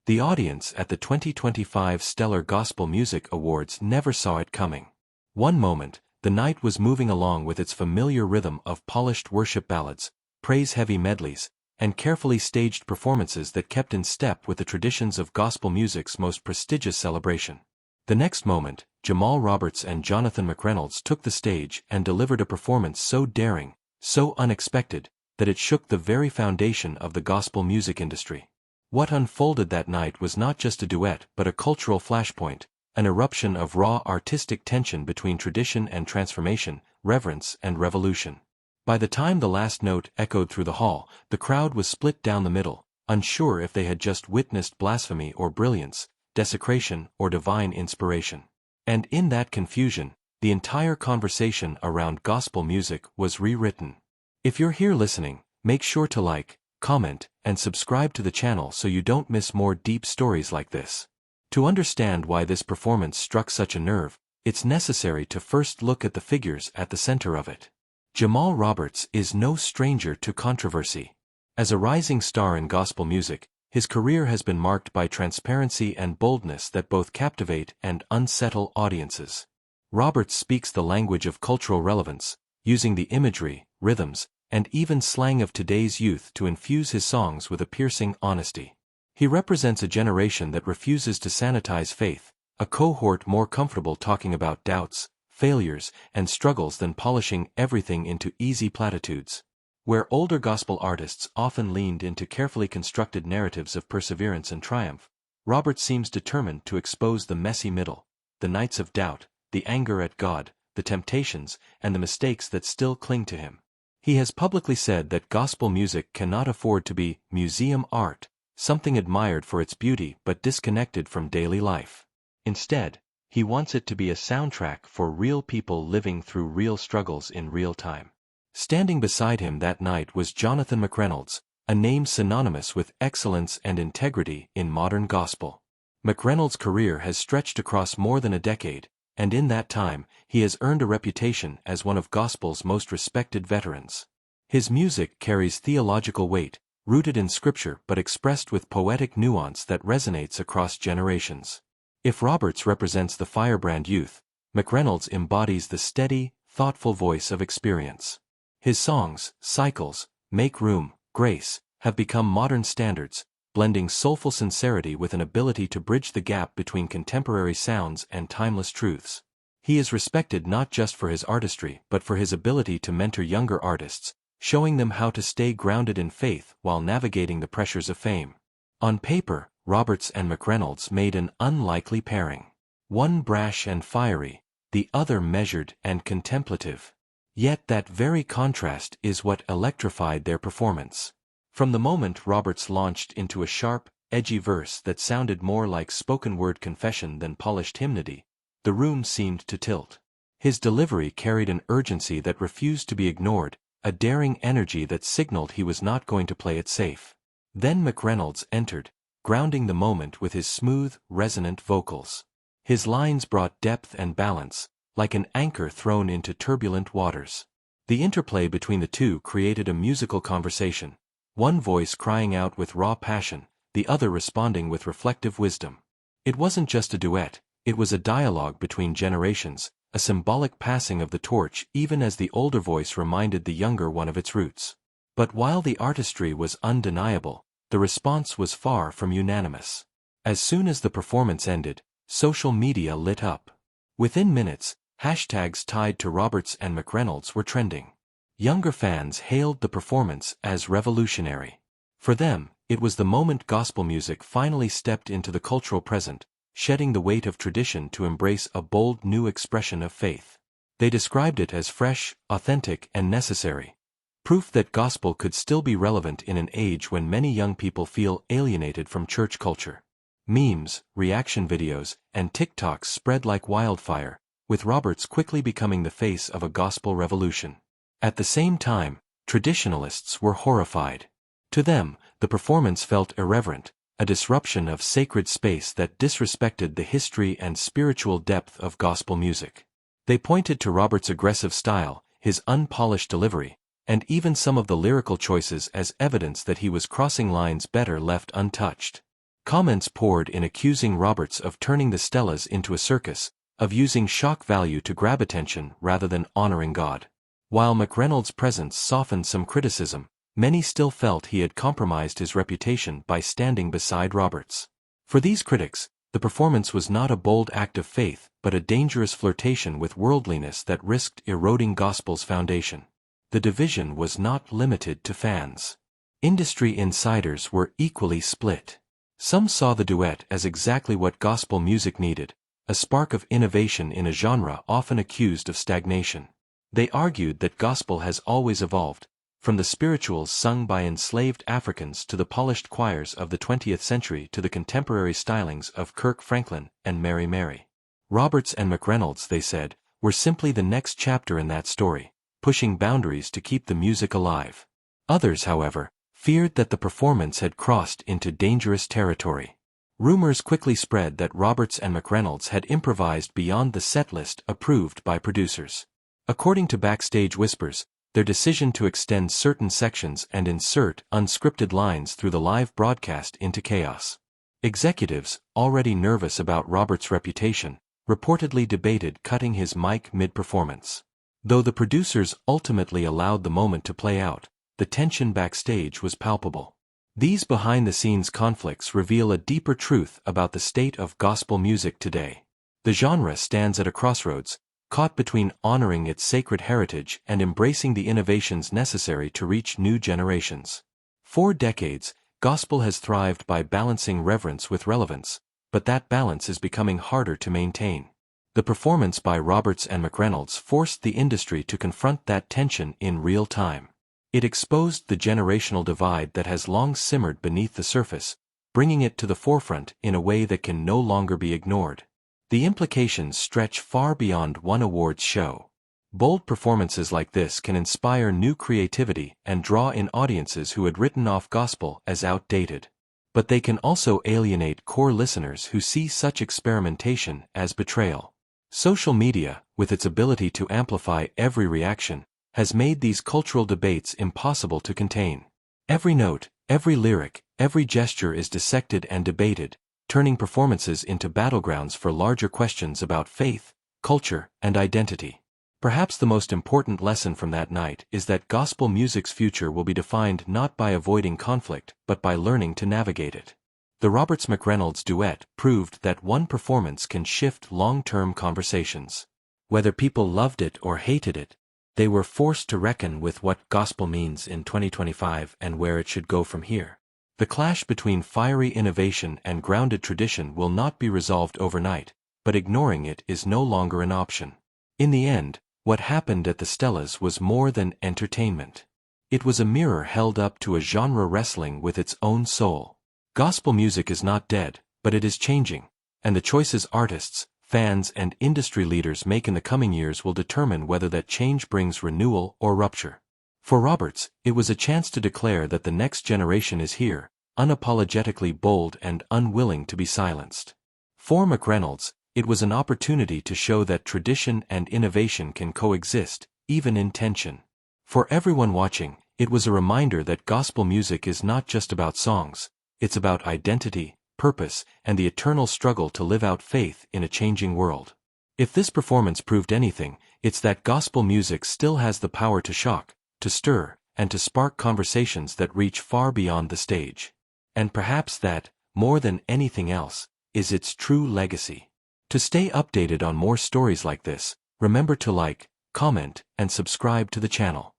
The audience at the 2025 Stellar Gospel Music Awards never saw it coming. One moment, the night was moving along with its familiar rhythm of polished worship ballads, praise-heavy medleys, and carefully staged performances that kept in step with the traditions of gospel music's most prestigious celebration. The next moment, Jamal Roberts and Jonathan McReynolds took the stage and delivered a performance so daring, so unexpected, that it shook the very foundation of the gospel music industry. What unfolded that night was not just a duet but a cultural flashpoint, an eruption of raw artistic tension between tradition and transformation, reverence and revolution. By the time the last note echoed through the hall, the crowd was split down the middle, unsure if they had just witnessed blasphemy or brilliance, desecration or divine inspiration. And in that confusion, the entire conversation around gospel music was rewritten. If you're here listening, make sure to like, comment, and subscribe to the channel so you don't miss more deep stories like this. To understand why this performance struck such a nerve, it's necessary to first look at the figures at the center of it. Jamal Roberts is no stranger to controversy. As a rising star in gospel music, his career has been marked by transparency and boldness that both captivate and unsettle audiences. Roberts speaks the language of cultural relevance, using the imagery, rhythms, and even slang of today's youth to infuse his songs with a piercing honesty. He represents a generation that refuses to sanitize faith, a cohort more comfortable talking about doubts, failures, and struggles than polishing everything into easy platitudes. Where older gospel artists often leaned into carefully constructed narratives of perseverance and triumph, Roberts seems determined to expose the messy middle, the nights of doubt, the anger at God, the temptations, and the mistakes that still cling to him. He has publicly said that gospel music cannot afford to be museum art, something admired for its beauty but disconnected from daily life. Instead, he wants it to be a soundtrack for real people living through real struggles in real time. Standing beside him that night was Jonathan McReynolds, a name synonymous with excellence and integrity in modern gospel. McReynolds' career has stretched across more than a decade, and in that time, he has earned a reputation as one of gospel's most respected veterans. His music carries theological weight, rooted in scripture but expressed with poetic nuance that resonates across generations. If Roberts represents the firebrand youth, McReynolds embodies the steady, thoughtful voice of experience. His songs, Cycles, Make Room, Grace, have become modern standards, blending soulful sincerity with an ability to bridge the gap between contemporary sounds and timeless truths. He is respected not just for his artistry but for his ability to mentor younger artists, showing them how to stay grounded in faith while navigating the pressures of fame. On paper, Roberts and McReynolds made an unlikely pairing. One brash and fiery, the other measured and contemplative. Yet that very contrast is what electrified their performance. From the moment Roberts launched into a sharp, edgy verse that sounded more like spoken-word confession than polished hymnody, the room seemed to tilt. His delivery carried an urgency that refused to be ignored, a daring energy that signaled he was not going to play it safe. Then McReynolds entered, grounding the moment with his smooth, resonant vocals. His lines brought depth and balance, like an anchor thrown into turbulent waters. The interplay between the two created a musical conversation, one voice crying out with raw passion, the other responding with reflective wisdom. It wasn't just a duet, it was a dialogue between generations, a symbolic passing of the torch even as the older voice reminded the younger one of its roots. But while the artistry was undeniable, the response was far from unanimous. As soon as the performance ended, social media lit up. Within minutes, hashtags tied to Roberts and McReynolds were trending. Younger fans hailed the performance as revolutionary. For them, it was the moment gospel music finally stepped into the cultural present, shedding the weight of tradition to embrace a bold new expression of faith. They described it as fresh, authentic, and necessary. Proof that gospel could still be relevant in an age when many young people feel alienated from church culture. Memes, reaction videos, and TikToks spread like wildfire, with Roberts quickly becoming the face of a gospel revolution. At the same time, traditionalists were horrified. To them, the performance felt irreverent, a disruption of sacred space that disrespected the history and spiritual depth of gospel music. They pointed to Roberts' aggressive style, his unpolished delivery, and even some of the lyrical choices as evidence that he was crossing lines better left untouched. Comments poured in accusing Roberts of turning the Stellas into a circus, of using shock value to grab attention rather than honoring God. While McReynolds' presence softened some criticism, many still felt he had compromised his reputation by standing beside Roberts. For these critics, the performance was not a bold act of faith but a dangerous flirtation with worldliness that risked eroding gospel's foundation. The division was not limited to fans. Industry insiders were equally split. Some saw the duet as exactly what gospel music needed, a spark of innovation in a genre often accused of stagnation. They argued that gospel has always evolved, from the spirituals sung by enslaved Africans to the polished choirs of the 20th century to the contemporary stylings of Kirk Franklin and Mary Mary. Roberts and McReynolds, they said, were simply the next chapter in that story, pushing boundaries to keep the music alive. Others, however, feared that the performance had crossed into dangerous territory. Rumors quickly spread that Roberts and McReynolds had improvised beyond the setlist approved by producers. According to backstage whispers, their decision to extend certain sections and insert unscripted lines through the live broadcast into chaos. Executives, already nervous about Roberts' reputation, reportedly debated cutting his mic mid-performance. Though the producers ultimately allowed the moment to play out, the tension backstage was palpable. These behind-the-scenes conflicts reveal a deeper truth about the state of gospel music today. The genre stands at a crossroads, caught between honoring its sacred heritage and embracing the innovations necessary to reach new generations. For decades, gospel has thrived by balancing reverence with relevance, but that balance is becoming harder to maintain. The performance by Roberts and McReynolds forced the industry to confront that tension in real time. It exposed the generational divide that has long simmered beneath the surface, bringing it to the forefront in a way that can no longer be ignored. The implications stretch far beyond one awards show. Bold performances like this can inspire new creativity and draw in audiences who had written off gospel as outdated. But they can also alienate core listeners who see such experimentation as betrayal. Social media, with its ability to amplify every reaction, has made these cultural debates impossible to contain. Every note, every lyric, every gesture is dissected and debated, turning performances into battlegrounds for larger questions about faith, culture, and identity. Perhaps the most important lesson from that night is that gospel music's future will be defined not by avoiding conflict but by learning to navigate it. The Roberts-McReynolds duet proved that one performance can shift long-term conversations. Whether people loved it or hated it, they were forced to reckon with what gospel means in 2025 and where it should go from here. The clash between fiery innovation and grounded tradition will not be resolved overnight, but ignoring it is no longer an option. In the end, what happened at the Stellas was more than entertainment. It was a mirror held up to a genre wrestling with its own soul. Gospel music is not dead, but it is changing, and the choices artists, fans, and industry leaders make in the coming years will determine whether that change brings renewal or rupture. For Roberts, it was a chance to declare that the next generation is here, unapologetically bold and unwilling to be silenced. For McReynolds, it was an opportunity to show that tradition and innovation can coexist, even in tension. For everyone watching, it was a reminder that gospel music is not just about songs, it's about identity, purpose, and the eternal struggle to live out faith in a changing world. If this performance proved anything, it's that gospel music still has the power to shock, to stir, and to spark conversations that reach far beyond the stage. And perhaps that, more than anything else, is its true legacy. To stay updated on more stories like this, remember to like, comment, and subscribe to the channel.